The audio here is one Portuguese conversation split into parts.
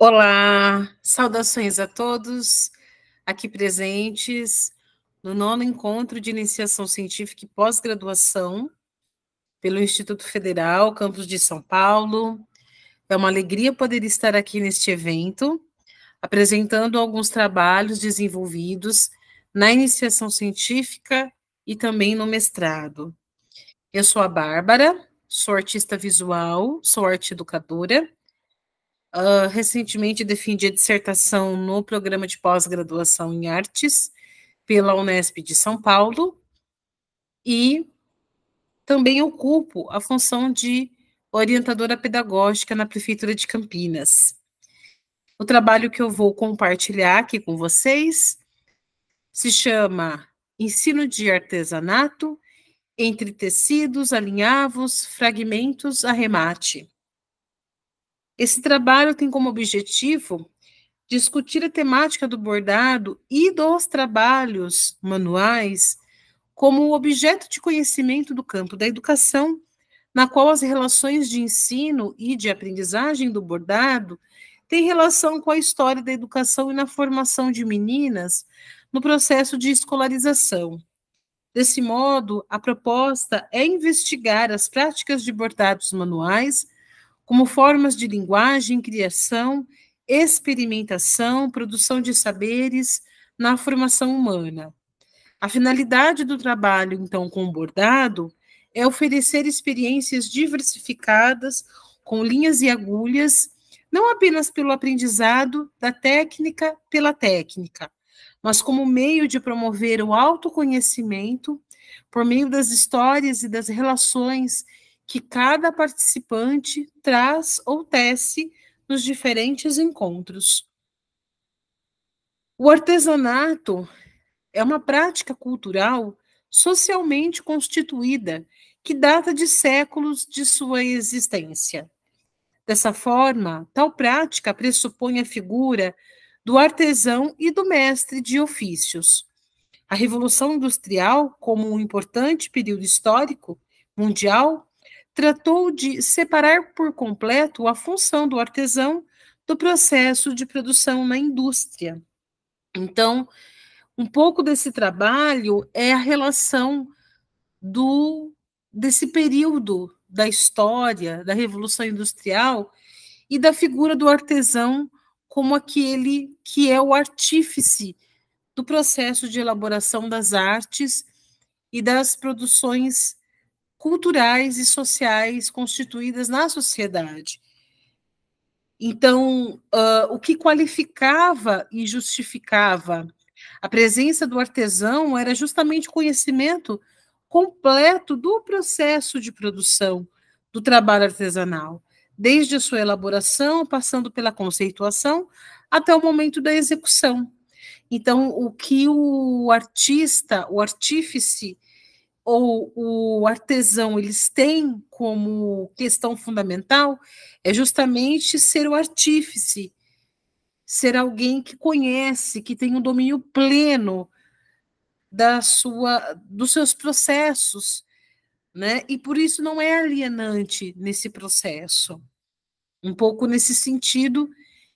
Olá, saudações a todos aqui presentes no 9º Encontro de Iniciação Científica e Pós-Graduação pelo Instituto Federal, campus de São Paulo. É uma alegria poder estar aqui neste evento, apresentando alguns trabalhos desenvolvidos na iniciação científica e também no mestrado. Eu sou a Bárbara, sou artista visual, sou arte educadora. Recentemente defendi a dissertação no programa de pós-graduação em artes pela Unesp de São Paulo e também ocupo a função de orientadora pedagógica na Prefeitura de Campinas. O trabalho que eu vou compartilhar aqui com vocês se chama Ensino de Artesanato entre tecidos, alinhavos, fragmentos, arremate. Esse trabalho tem como objetivo discutir a temática do bordado e dos trabalhos manuais como objeto de conhecimento do campo da educação, na qual as relações de ensino e de aprendizagem do bordado têm relação com a história da educação e na formação de meninas no processo de escolarização. Desse modo, a proposta é investigar as práticas de bordados manuais como formas de linguagem, criação, experimentação, produção de saberes na formação humana. A finalidade do trabalho, então, com o bordado é oferecer experiências diversificadas, com linhas e agulhas, não apenas pelo aprendizado da técnica pela técnica, mas como meio de promover o autoconhecimento por meio das histórias e das relações que cada participante traz ou tece nos diferentes encontros. O artesanato é uma prática cultural socialmente constituída que data de séculos de sua existência. Dessa forma, tal prática pressupõe a figura do artesão e do mestre de ofícios. A Revolução Industrial, como um importante período histórico mundial, tratou de separar por completo a função do artesão do processo de produção na indústria. Então, um pouco desse trabalho é a relação desse período da história, da Revolução Industrial, e da figura do artesão como aquele que é o artífice do processo de elaboração das artes e das produções culturais e sociais constituídas na sociedade. Então, o que qualificava e justificava a presença do artesão era justamente o conhecimento completo do processo de produção do trabalho artesanal, desde a sua elaboração, passando pela conceituação, até o momento da execução. Então, o que o artista, o artífice, ou o artesão, eles têm como questão fundamental é justamente ser o artífice, ser alguém que conhece, que tem um domínio pleno dos seus processos, né? E por isso não é alienante nesse processo. Um pouco nesse sentido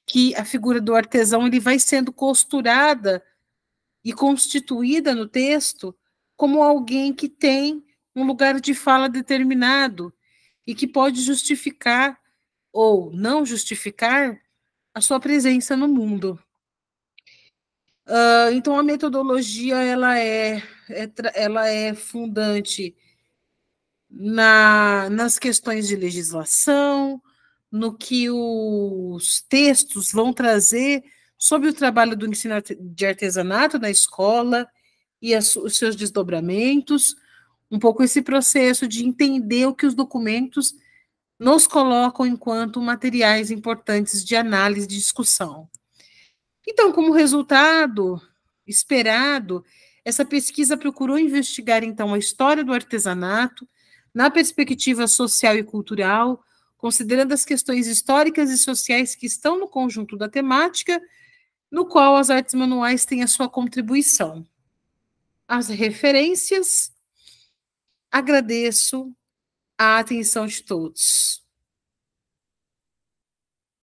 que a figura do artesão ele vai sendo costurada e constituída no texto como alguém que tem um lugar de fala determinado e que pode justificar ou não justificar a sua presença no mundo. Então, a metodologia ela é fundante nas questões de legislação, no que os textos vão trazer sobre o trabalho do ensino de artesanato na escola e os seus desdobramentos, um pouco esse processo de entender o que os documentos nos colocam enquanto materiais importantes de análise e discussão. Então, como resultado esperado, essa pesquisa procurou investigar, então, a história do artesanato na perspectiva social e cultural, considerando as questões históricas e sociais que estão no conjunto da temática, no qual as artes manuais têm a sua contribuição. As referências, agradeço a atenção de todos.